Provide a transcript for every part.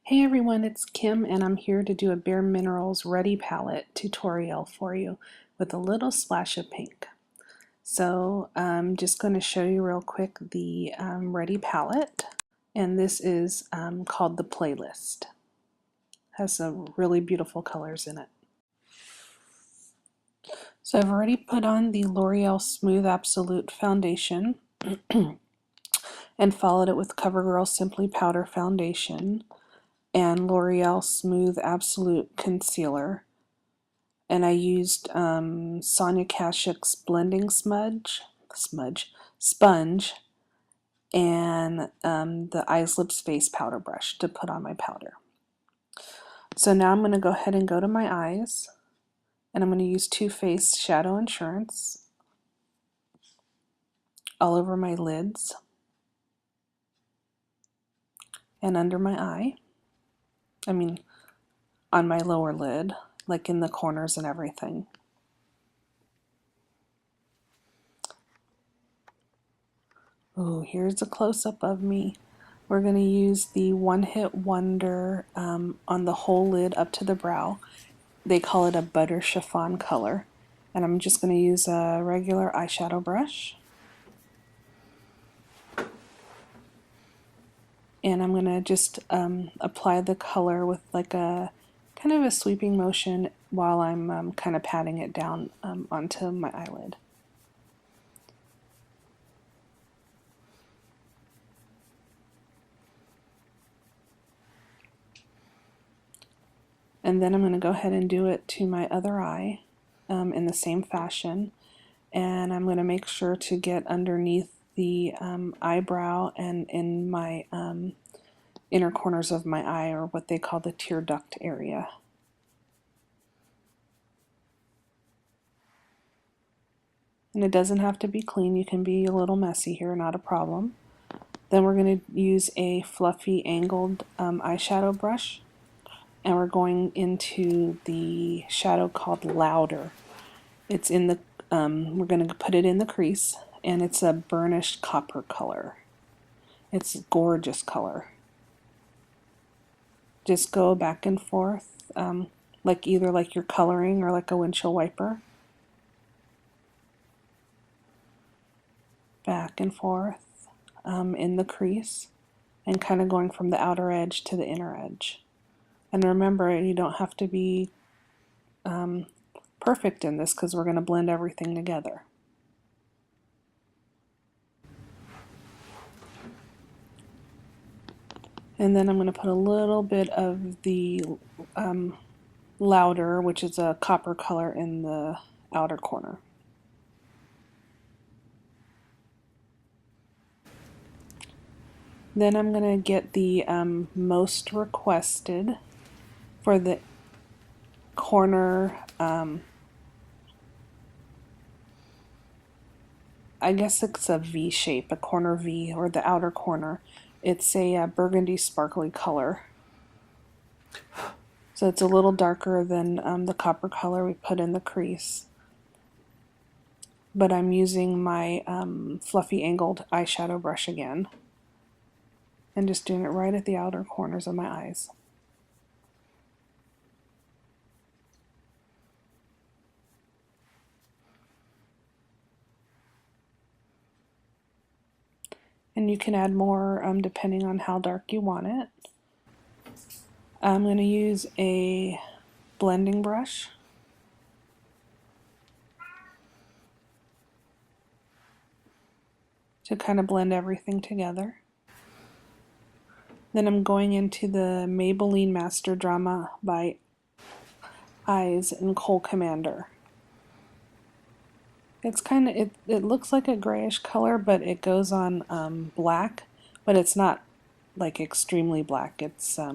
Hey everyone, it's Kim and I'm here to do a Bare Minerals Ready Palette tutorial for you with a little splash of pink. So I'm just going to show you real quick the Ready Palette, and this is called the Playlist. Has some really beautiful colors in it. So I've already put on the L'Oreal Smooth Absolute Foundation and followed it with Covergirl Simply Powder Foundation and L'Oreal Smooth Absolute Concealer, and I used Sonia Kashuk's blending sponge, and the Eyes Lips Face Powder Brush to put on my powder. So now I'm going to go ahead and go to my eyes, and I'm going to use Too Faced Shadow Insurance all over my lids and under my eye. I mean, on my lower lid, like in the corners and everything. Ooh, here's a close-up of me. We're going to use the One Hit Wonder on the whole lid up to the brow. They call it a butter chiffon color. And I'm just going to use a regular eyeshadow brush. And I'm going to just apply the color with like a kind of a sweeping motion while I'm kind of patting it down onto my eyelid. And then I'm going to go ahead and do it to my other eye in the same fashion. And I'm going to make sure to get underneath the eyebrow and in my inner corners of my eye, or what they call the tear duct area. And it doesn't have to be clean, you can be a little messy here, not a problem. Then we're going to use a fluffy angled eyeshadow brush, and we're going into the shadow called Louder. It's in the, we're going to put it in the crease, and it's a burnished copper color. It's a gorgeous color. Just go back and forth, like either like you're coloring or like a windshield wiper. Back and forth in the crease, and kind of going from the outer edge to the inner edge. And remember, you don't have to be perfect in this because we're going to blend everything together. And then I'm going to put a little bit of the Louder, which is a copper color, in the outer corner. Then I'm going to get the most requested for the corner, I guess it's a V shape, a corner V, or the outer corner. It's a burgundy sparkly color. So it's a little darker than the copper color we put in the crease. But I'm using my fluffy angled eyeshadow brush again, and just doing it right at the outer corners of my eyes. And you can add more depending on how dark you want it. I'm going to use a blending brush to kind of blend everything together. Then I'm going into the Maybelline Master Drama by Eyes and Kohl Commander. It's kind of, it looks like a grayish color, but it goes on black, but it's not like extremely black. It's, I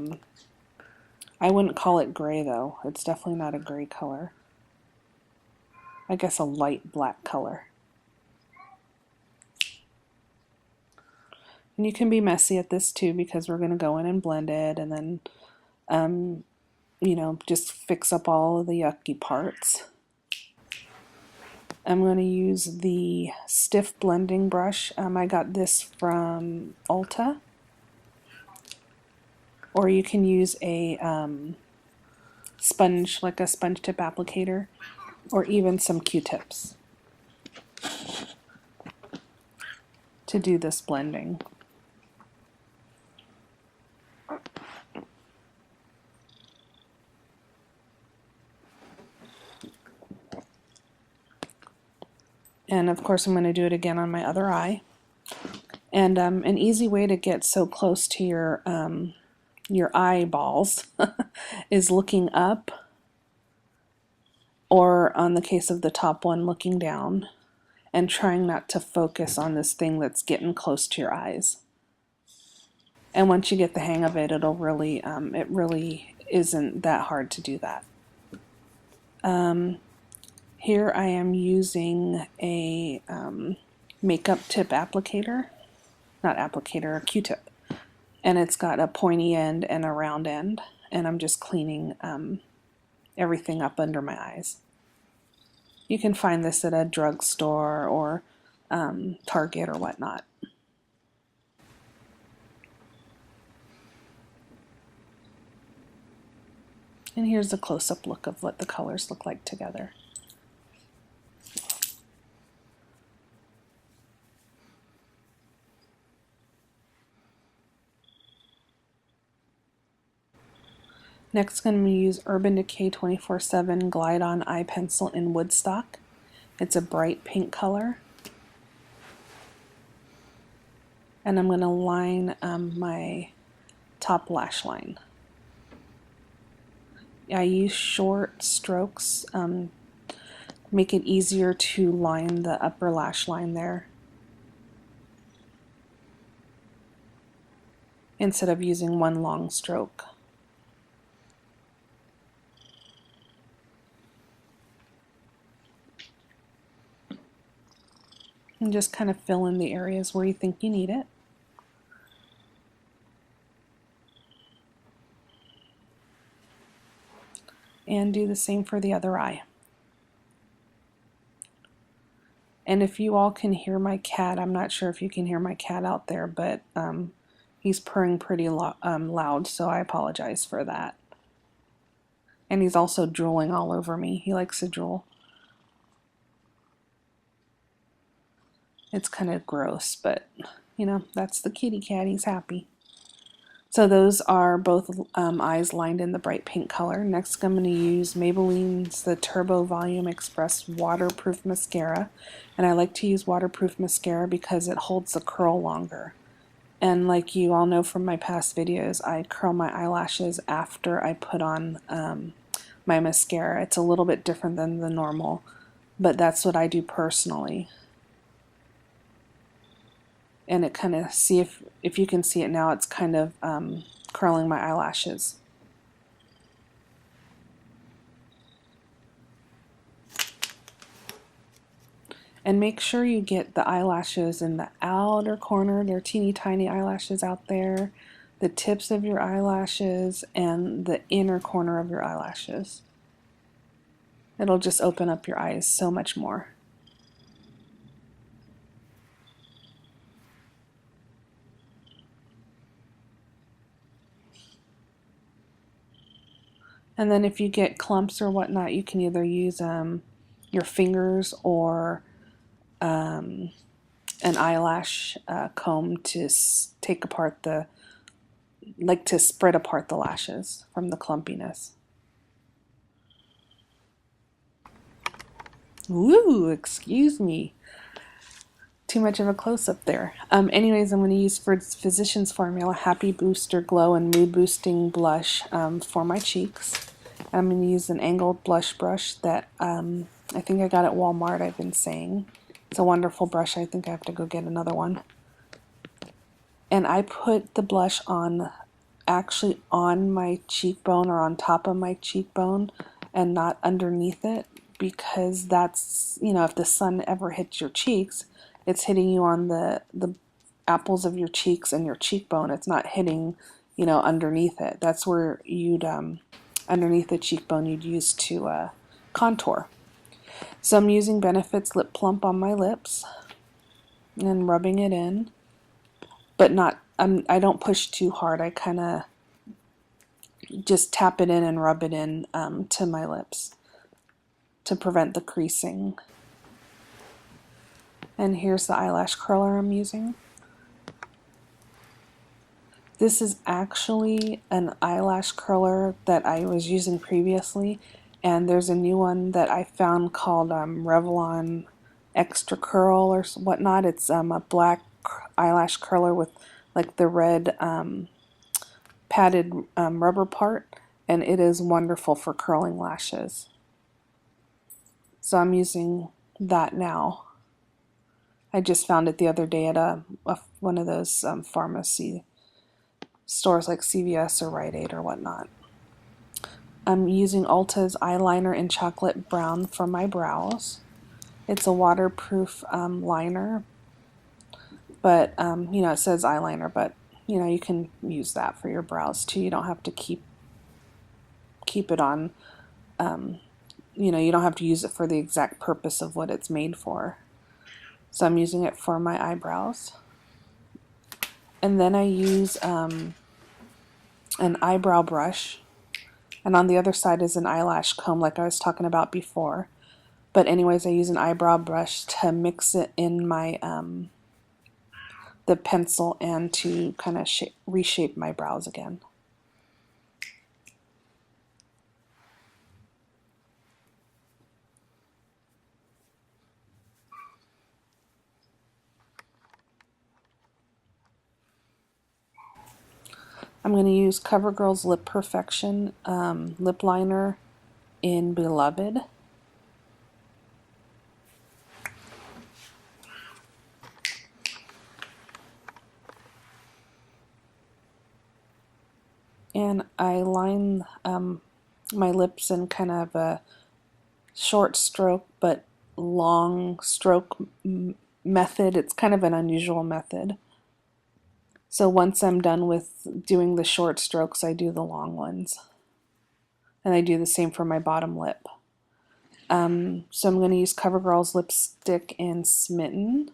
wouldn't call it gray though. It's definitely not a gray color. I guess a light black color. And you can be messy at this too, because we're going to go in and blend it, and then, you know, just fix up all of the yucky parts. I'm going to use the stiff blending brush. I got this from Ulta. or you can use a sponge, like a sponge tip applicator, or even some Q-tips to do this blending. And of course I'm going to do it again on my other eye. And an easy way to get so close to your eyeballs is looking up, or on the case of the top one, looking down, and trying not to focus on this thing that's getting close to your eyes. And once you get the hang of it, it'll really, it really isn't that hard to do that. Here I am using a makeup tip applicator, not applicator, a Q-tip. And it's got a pointy end and a round end, and I'm just cleaning everything up under my eyes. You can find this at a drugstore or Target or whatnot. And here's a close-up look of what the colors look like together. Next, I'm going to use Urban Decay 24/7 Glide On Eye Pencil in Woodstock. It's a bright pink color. And I'm going to line my top lash line. I use short strokes, make it easier to line the upper lash line there, instead of using one long stroke. And just kind of fill in the areas where you think you need it. And do the same for the other eye. And if you all can hear my cat, I'm not sure if you can hear my cat out there, but he's purring pretty loud, so I apologize for that. And he's also drooling all over me. He likes to drool. It's kind of gross, but you know, that's the kitty cat. He's happy. So those are both eyes lined in the bright pink color. Next, I'm going to use Maybelline's the Turbo Volume Express Waterproof Mascara. And I like to use waterproof mascara because it holds the curl longer. And like you all know from my past videos, I curl my eyelashes after I put on my mascara. It's a little bit different than the normal, but that's what I do personally. And it kind of, see if you can see it now, it's kind of curling my eyelashes. And make sure you get the eyelashes in the outer corner. They're teeny tiny eyelashes out there, the tips of your eyelashes, and the inner corner of your eyelashes. It'll just open up your eyes so much more. And then if you get clumps or whatnot, you can either use your fingers or an eyelash comb to take apart to spread apart the lashes from the clumpiness. Woo, excuse me. Too much of a close-up there. Anyways, I'm going to use Physicians Formula Happy Booster Glow and Mood Boosting Blush for my cheeks. I'm going to use an angled blush brush that I think I got at Walmart, I've been saying. It's a wonderful brush. I think I have to go get another one. And I put the blush on, actually on my cheekbone or on top of my cheekbone and not underneath it, because that's, you know, if the sun ever hits your cheeks, it's hitting you on the apples of your cheeks and your cheekbone. It's not hitting, you know, underneath it. That's where you'd, underneath the cheekbone, you'd use to contour. So I'm using Benefit's Lip Plump on my lips and rubbing it in, but not, I don't push too hard. I kind of just tap it in and rub it in to my lips to prevent the creasing. And here's the eyelash curler I'm using. This is actually an eyelash curler that I was using previously, and there's a new one that I found called Revlon Extra Curl or whatnot. It's a black eyelash curler with like the red padded rubber part, and it is wonderful for curling lashes. So I'm using that now. I just found it the other day at one of those pharmacy stores like CVS or Rite Aid or whatnot. I'm using Ulta's eyeliner in chocolate brown for my brows. It's a waterproof liner, but you know, it says eyeliner, but you know, you can use that for your brows too. You don't have to keep it on. You know, you don't have to use it for the exact purpose of what it's made for. So I'm using it for my eyebrows. And then I use an eyebrow brush, and on the other side is an eyelash comb like I was talking about before. But anyways, I use an eyebrow brush to mix it in my the pencil and to kind of reshape my brows again. I'm going to use Covergirl's Lip Perfection lip liner in Beloved. And I line my lips in kind of a short stroke but long stroke method. It's kind of an unusual method. So once I'm done with doing the short strokes, I do the long ones. And I do the same for my bottom lip. So I'm going to use CoverGirl's lipstick in Smitten.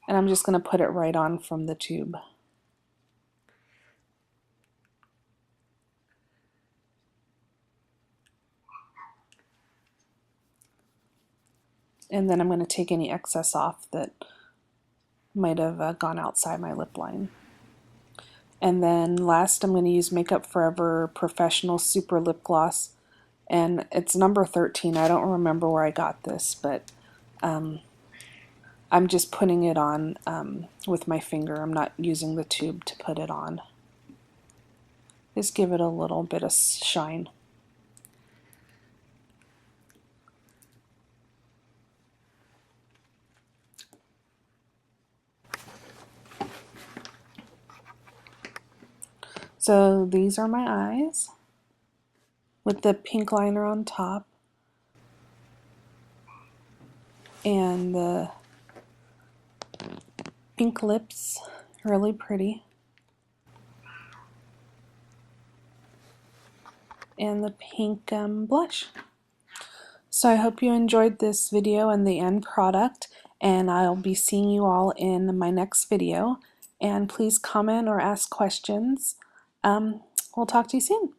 And I'm just going to put it right on from the tube. And then I'm going to take any excess off that might have gone outside my lip line. And then last, I'm going to use Makeup Forever Professional Super Lip Gloss. And it's number 13. I don't remember where I got this, but I'm just putting it on with my finger. I'm not using the tube to put it on. Just give it a little bit of shine. So these are my eyes with the pink liner on top and the pink lips, really pretty, and the pink blush. So I hope you enjoyed this video and the end product, and I'll be seeing you all in my next video. And please comment or ask questions. We'll talk to you soon.